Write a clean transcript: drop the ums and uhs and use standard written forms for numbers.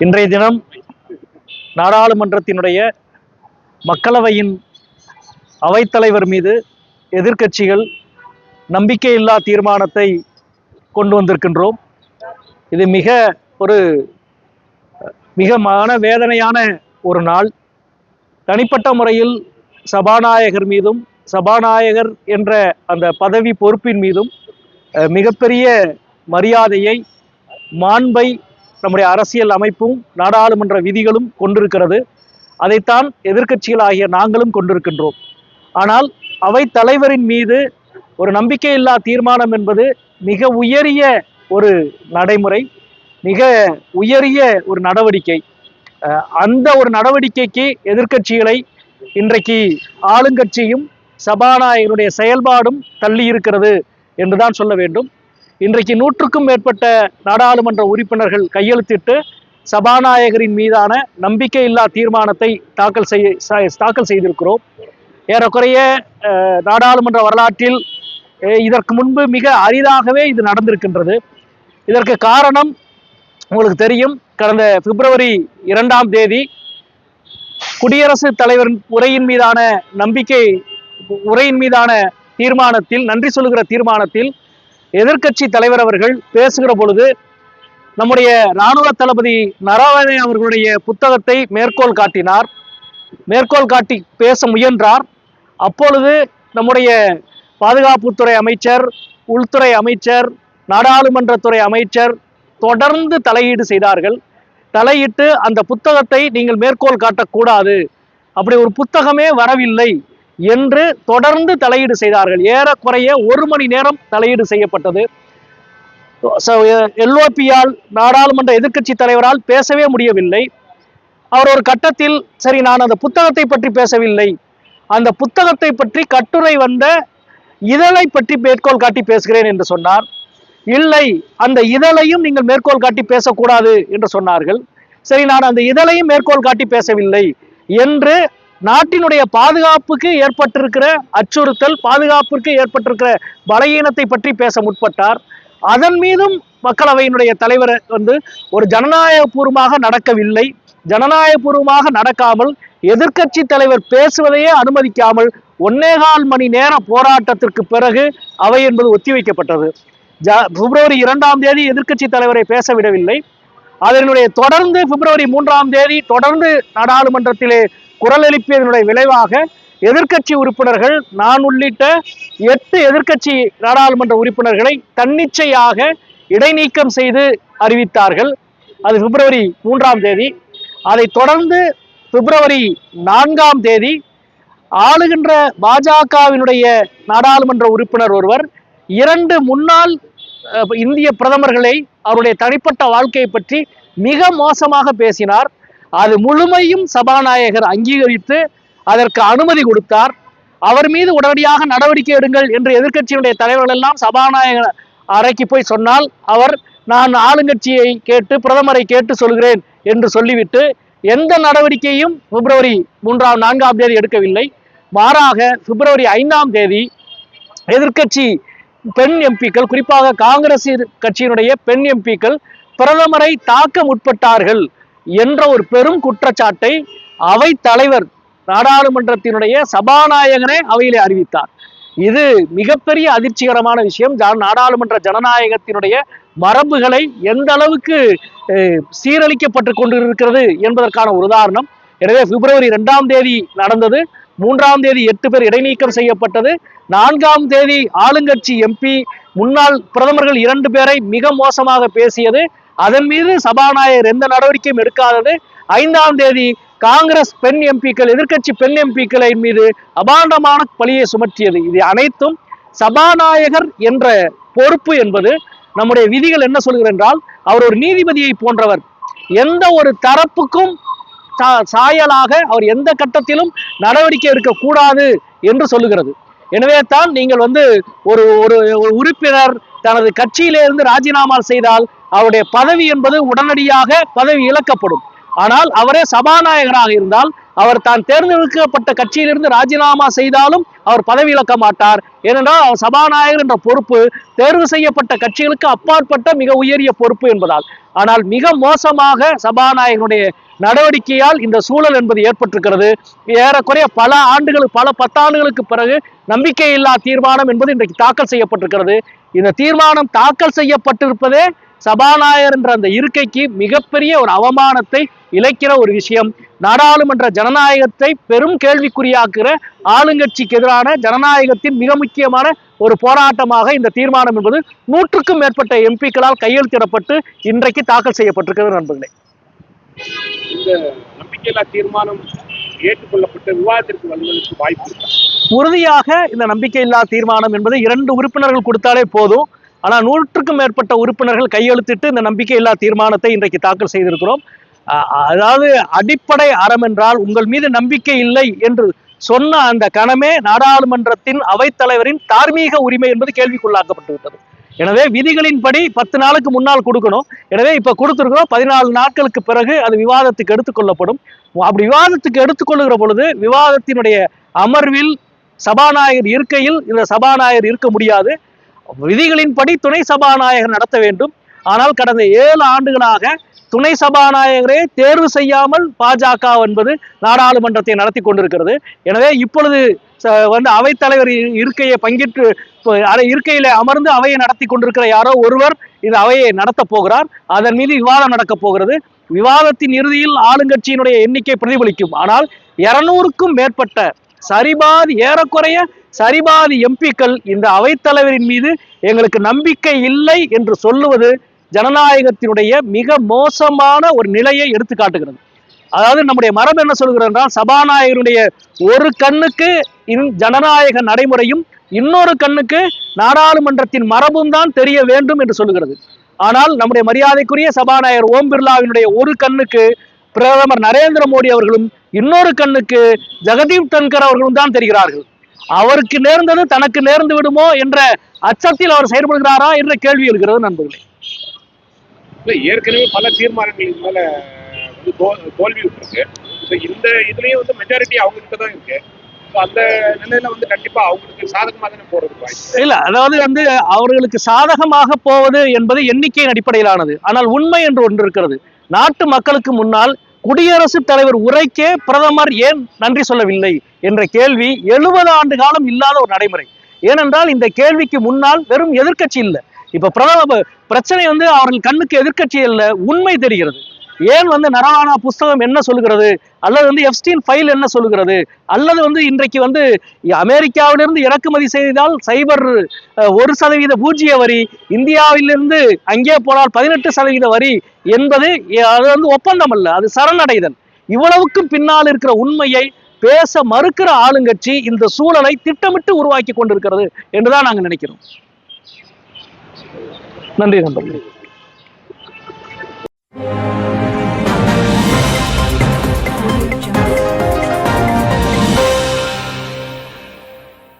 இன்றைய தினம் நாடாளுமன்றத்தினுடைய மக்களவையின் அவைத்தலைவர் மீது எதிர்க்கட்சிகள் நம்பிக்கையில்லா தீர்மானத்தை கொண்டு வந்திருக்கின்றோம். இது மிக மனவேதனையான ஒரு நாள். தனிப்பட்ட முறையில் சபாநாயகர் மீதும் சபாநாயகர் என்ற அந்த பதவி பொறுப்பின் மீதும் மிகப்பெரிய மரியாதையை, மாண்பை நம்முடைய அரசியல் அமைப்பும் நாடாளுமன்ற விதிகளும் கொண்டிருக்கிறது. அதைத்தான் எதிர்க்கட்சிகளாகிய நாங்களும் கொண்டிருக்கின்றோம். ஆனால் அவை தலைவரின் மீது ஒரு நம்பிக்கையில்லா தீர்மானம் என்பது மிக உயரிய ஒரு நடைமுறை, மிக உயரிய ஒரு நடவடிக்கை. அந்த ஒரு நடவடிக்கைக்கு எதிர்க்கட்சிகளை இன்றைக்கு ஆளுங்கட்சியும் சபாநாயகருடைய செயல்பாடும் தள்ளி இருக்கிறது என்றுதான் சொல்ல வேண்டும். இன்றைக்கு 100க்கும் மேற்பட்ட நாடாளுமன்ற உறுப்பினர்கள் கையெழுத்திட்டு சபாநாயகரின் மீதான நம்பிக்கையில்லா தீர்மானத்தை தாக்கல் செய்திருக்கிறோம். ஏறக்குறைய நாடாளுமன்ற வரலாற்றில் இதற்கு முன்பு மிக அரிதாகவே இது நடந்திருக்கின்றது. இதற்கு காரணம் உங்களுக்கு தெரியும். கடந்த பிப்ரவரி 2ஆம் தேதி குடியரசுத் தலைவரின் உரையின் மீதான தீர்மானத்தில், நன்றி சொல்லுகிற தீர்மானத்தில் எதிர்க்கட்சி தலைவர் அவர்கள் பேசுகிற பொழுது நம்முடைய இராணுவ தளபதி நரவணே அவர்களுடைய புத்தகத்தை மேற்கோள் காட்டி பேச முயன்றார். அப்பொழுது நம்முடைய பாதுகாப்புத்துறை அமைச்சர், உள்துறை அமைச்சர், நாடாளுமன்றத்துறை அமைச்சர் தொடர்ந்து தலையீடு செய்தார்கள். தலையிட்டு அந்த புத்தகத்தை நீங்கள் மேற்கோள் காட்டக்கூடாது, அப்படி ஒரு புத்தகமே வரவில்லை என்று தொடர்ந்து தலையீடு செய்தார்கள். ஏறக்குறைய 1 மணி நேரம் தலையீடு செய்யப்பட்டது. எல்ஓபியால், நாடாளுமன்ற எதிர்க்கட்சி தலைவரால் பேசவே முடியவில்லை. அவர் ஒரு கட்டத்தில், சரி நான் அந்த புத்தகத்தை பற்றி பேசவில்லை, அந்த புத்தகத்தை பற்றி கட்டுரை வந்த இதழை பற்றி மேற்கோள் காட்டி பேசுகிறேன் என்று சொன்னார். இல்லை, அந்த இதழையும் நீங்கள் மேற்கோள் காட்டி பேசக்கூடாது என்று சொன்னார்கள். சரி, நான் அந்த இதழையும் மேற்கோள் காட்டி பேசவில்லை என்று நாட்டினுடைய பாதுகாப்புக்கு ஏற்பட்டிருக்கிற அச்சுறுத்தல், பாதுகாப்பிற்கு ஏற்பட்டிருக்கிற பலகீனத்தை பற்றி பேச முற்பட்டார். அதன் மீதும் மக்களவையினுடைய தலைவர் ஒரு ஜனநாயகபூர்வமாக நடக்கவில்லை. ஜனநாயகபூர்வமாக நடக்காமல் எதிர்க்கட்சி தலைவர் பேசுவதையே அனுமதிக்காமல் 1.25 மணி நேர போராட்டத்திற்கு பிறகு அவை என்பது ஒத்திவைக்கப்பட்டது. பிப்ரவரி 2ஆம் தேதி எதிர்க்கட்சி தலைவரை பேச விடவில்லை. அதனுடைய தொடர்ந்து பிப்ரவரி 3ஆம் தேதி தொடர்ந்து நாடாளுமன்றத்திலே குரல் எழுப்பியதனுடைய விளைவாக எதிர்க்கட்சி உறுப்பினர்கள், நான் உள்ளிட்ட 8 எதிர்க்கட்சி நாடாளுமன்ற உறுப்பினர்களை தன்னிச்சையாக இடைநீக்கம் செய்து அறிவித்தார்கள். அது பிப்ரவரி 3ஆம் தேதி. அதை தொடர்ந்து பிப்ரவரி 4ஆம் தேதி ஆளுகின்ற பாஜகவினுடைய நாடாளுமன்ற உறுப்பினர் ஒருவர் 2 முன்னாள் இந்திய பிரதமர்களை, அவருடைய தனிப்பட்ட வாழ்க்கையை பற்றி மிக மோசமாக பேசினார். அது முழுமையும் சபாநாயகர் அங்கீகரித்து அதற்கு அனுமதி கொடுத்தார். அவர் மீது உடனடியாக நடவடிக்கை எடுங்கள் என்று எதிர்க்கட்சியினுடைய தலைவர்கள் எல்லாம் சபாநாயகர் அறைக்கு போய் சொன்னால், அவர் நான் ஆளுங்கட்சியை கேட்டு, பிரதமரை கேட்டு சொல்கிறேன் என்று சொல்லிவிட்டு எந்த நடவடிக்கையும் பிப்ரவரி 4ஆம் தேதி எடுக்கவில்லை. மாறாக பிப்ரவரி 5ஆம் தேதி எதிர்க்கட்சி பெண் எம்பிக்கள், குறிப்பாக காங்கிரஸ் கட்சியினுடைய பெண் எம்பிக்கள் பிரதமரை தாக்க முற்பட்டார்கள் என்ற ஒரு பெரும் குற்றச்சாட்டை அவை தலைவர், நாடாளுமன்றத்தினுடைய சபாநாயகனே அவையிலே அறிவித்தார். இது மிகப்பெரிய அதிர்ச்சிகரமான விஷயம். நாடாளுமன்ற ஜனநாயகத்தினுடைய மரபுகளை எந்த அளவுக்கு சீரழிக்கப்பட்டு கொண்டிருக்கிறது என்பதற்கான ஒரு உதாரணம். எனவே பிப்ரவரி 2ஆம் தேதி நடந்தது. 3ஆம் தேதி 8 பேர் இடைநீக்கம் செய்யப்பட்டது. 4ஆம் தேதி ஆளுங்கட்சி எம்பி, முன்னாள் பிரதமர்கள் 2 பேரை மிக மோசமாக பேசியது. அதன் மீது சபாநாயகர் எந்த நடவடிக்கையும் எடுக்காதது. 5ஆம் தேதி காங்கிரஸ் பெண் எம்பிக்கள், எதிர்க்கட்சி பெண் எம்பிக்களை மீது அபாண்டமான பழியை சுமத்தியது. இது அனைத்தும் சபாநாயகர் என்ற பொறுப்பு என்பது நம்முடைய விதிகள் என்ன சொல்கிறது என்றால், அவர் ஒரு நீதிபதியை போன்றவர். எந்த ஒரு தரப்புக்கும் சாயலாக அவர் எந்த கட்டத்திலும் நடவடிக்கை எடுக்கக்கூடாது என்று சொல்லுகிறது. எனவே தான் நீங்கள் ஒரு உறுப்பினர் தனது கட்சியிலிருந்து ராஜினாமா செய்தால் அவருடைய பதவி என்பது உடனடியாக பதவி இழக்கப்படும். ஆனால் அவரே சபாநாயகராக இருந்தால் அவர் தான் தேர்ந்தெடுக்கப்பட்ட கட்சியிலிருந்து ராஜினாமா செய்தாலும் அவர் பதவி இழக்க மாட்டார். ஏனென்றால் அவர் சபாநாயகர் என்ற பொறுப்பு தேர்வு செய்யப்பட்ட கட்சிகளுக்கு அப்பாற்பட்ட மிக உயரிய பொறுப்பு என்பதால். ஆனால் மிக மோசமாக சபாநாயகனுடைய நடவடிக்கையால் இந்த சூழல் என்பது ஏற்பட்டிருக்கிறது. ஏறக்குறைய பல பத்தாண்டுகளுக்கு பிறகு நம்பிக்கையில்லா தீர்மானம் என்பது இன்றைக்கு தாக்கல் செய்யப்பட்டிருக்கிறது. இந்த தீர்மானம் தாக்கல் செய்யப்பட்டிருப்பதே சபாநாயகர் என்ற அந்த இருக்கைக்கு மிகப்பெரிய ஒரு அவமானத்தை இழைக்கிற ஒரு விஷயம். நாடாளுமன்ற ஜனநாயகத்தை பெரும் கேள்விக்குறியாக்குற ஆளுங்கட்சிக்கு எதிரான ஜனநாயகத்தின் மிக முக்கியமான ஒரு போராட்டமாக இந்த தீர்மானம் என்பது 100க்கும் மேற்பட்ட எம்பிக்களால் கையெழுத்திடப்பட்டு இன்றைக்கு தாக்கல் செய்யப்பட்டிருக்கிறது. நண்பர்களே, இந்த நம்பிக்கையில்லா தீர்மானம் ஏற்றுக்கொள்ளப்பட்டு விவாதத்திற்கு வருவதற்கு வாய்ப்பு உறுதியாக இந்த நம்பிக்கையில்லா தீர்மானம் என்பது 2 உறுப்பினர்கள் கொடுத்தாலே போதும். ஆனால் 100க்கும் மேற்பட்ட உறுப்பினர்கள் கையெழுத்திட்டு இந்த நம்பிக்கையில்லா தீர்மானத்தை இன்றைக்கு தாக்கல் செய்திருக்கிறோம். அதாவது அடிப்படை அறம் என்றால் உங்கள் மீது நம்பிக்கை இல்லை என்று சொன்ன அந்த கணமே நாடாளுமன்றத்தின் அவைத்தலைவரின் தார்மீக உரிமை என்பது கேள்விக்குள்ளாக்கப்பட்டு விட்டது. எனவே விதிகளின்படி 10 நாளுக்கு முன்னால் கொடுக்கணும். எனவே இப்ப கொடுத்திருக்கிறோம். 14 நாட்களுக்கு பிறகு அது விவாதத்துக்கு எடுத்துக்கொள்ளப்படும். அப்படி விவாதத்துக்கு எடுத்துக்கொள்ளுகிற பொழுது விவாதத்தினுடைய அமர்வில் சபாநாயகர் இருக்கையில் இந்த சபாநாயகர் இருக்க முடியாது. விதிகளின்படி துணை சபாநாயகர் நடத்த வேண்டும். ஆனால் கடந்த 7 ஆண்டுகளாக துணை சபாநாயகரே தேர்வு செய்யாமல் பாஜக என்பது நாடாளுமன்றத்தை நடத்தி கொண்டிருக்கிறது. எனவே இப்பொழுது அவைத்தலைவர் இருக்கையை பங்கிட்டு இருக்கையில அமர்ந்து அவையை நடத்தி கொண்டிருக்கிற யாரோ ஒருவர் இந்த அவையை நடத்த போகிறார். அதன் மீது விவாதம் நடக்க போகிறது. விவாதத்தின் இறுதியில் ஆளுங்கட்சியினுடைய எண்ணிக்கை பிரதிபலிக்கும். ஆனால் 200க்கும் மேற்பட்ட ஏறக்குறைய சரிபாதி எம்பிக்கள் இந்த அவைத்தலைவரின் மீது எங்களுக்கு நம்பிக்கை இல்லை என்று சொல்லுவது ஜனநாயகத்தினுடைய மிக மோசமான ஒரு நிலையை எடுத்து காட்டுகிறது. அதாவது நம்முடைய மரபு என்ன சொல்கிறது என்றால் சபாநாயகருடைய ஒரு கண்ணுக்கு ஜனநாயக நடைமுறையும் இன்னொரு கண்ணுக்கு நாடாளுமன்றத்தின் மரபும் தான் தெரிய வேண்டும் என்று சொல்லுகிறது. ஆனால் நம்முடைய மரியாதைக்குரிய சபாநாயகர் ஓம் பிர்லாவினுடைய ஒரு கண்ணுக்கு பிரதமர் நரேந்திர மோடி அவர்களும் இன்னொரு கண்ணுக்கு ஜெகதீப் தன்கர் அவர்களும் தான் தெரிகிறார்கள். அவருக்கு நேர்ந்தது தனக்கு நேர்ந்து விடுமோ என்ற அச்சத்தில் அவர் செயல்படுகிறாரா என்ற கேள்வி இருக்கிறது. நண்பர்களே, ஏற்கனவே பல தீர்மானங்கள் மேல தோல்வி விட்டுருக்கு. இந்த இதுலயும் மெஜாரிட்டி அவங்க கிட்ட தான் இருக்கு. அந்த நிலையில கண்டிப்பா அவங்களுக்கு சாதகமாக தானே போறது இல்ல. அதாவது அவர்களுக்கு சாதகமாக போவது என்பது எண்ணிக்கையின் அடிப்படையிலானது. ஆனால் உண்மை என்று ஒன்று இருக்கிறது. நாட்டு மக்களுக்கு முன்னால் குடியரசுத் தலைவர் உரைக்கே பிரதமர் ஏன் நன்றி சொல்லவில்லை என்ற கேள்வி 70 ஆண்டு காலம் இல்லாத ஒரு நடைமுறை. ஏனென்றால் இந்த கேள்விக்கு முன்னால் வெறும் எதிர்கட்சி இல்லை. இப்ப பிரச்சனை அவர்கள் கண்ணுக்கு எதிர்கட்சி அல்ல, உண்மை தெரிகிறது. ஏன் நரவானா புஸ்தகம் என்ன சொல்லுகிறது, அல்லது எப்ஸ்டீன் ஃபைல் என்ன சொல்லுகிறது, அல்லது இன்றைக்கு அமெரிக்காவிலிருந்து இறக்குமதி செய்தால் 1% பூஜ்ஜிய வரி, இந்தியாவிலிருந்து அங்கே போனால் 18% வரி என்பது அது ஒப்பந்தம் அல்ல, அது சரணடைதல். இவ்வளவுக்கும் பின்னால் இருக்கிற உண்மையை பேச மறுக்கிற ஆளுங்கட்சி இந்த சூழலை திட்டமிட்டு உருவாக்கி கொண்டிருக்கிறது என்றுதான் நாங்கள் நினைக்கிறோம். நன்றி நண்பர்களே.